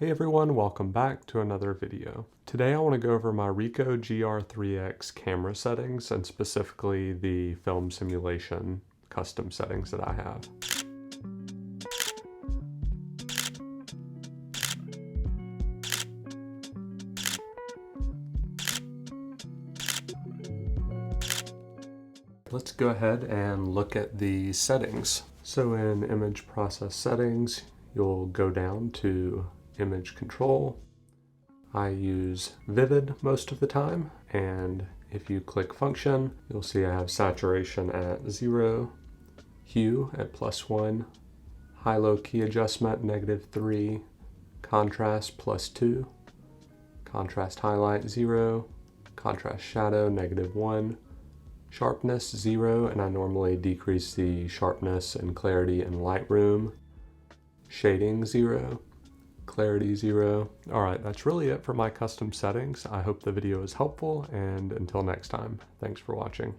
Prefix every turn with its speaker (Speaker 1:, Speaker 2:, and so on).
Speaker 1: Hey everyone, welcome back to another video. Today I want to go over my Ricoh GR IIIx camera settings and specifically the film simulation custom settings that I have. Let's go ahead and look at the settings. So in image process settings, you'll go down to image control. I use vivid most of the time, and if you click function, you'll see I have saturation at 0, hue at +1, high-low key adjustment -3, contrast +2, contrast highlight 0, contrast shadow -1, sharpness 0, and I normally decrease the sharpness and clarity in Lightroom, shading 0, clarity 0. Alright, that's really it for my custom settings. I hope the video is helpful, and until next time, thanks for watching.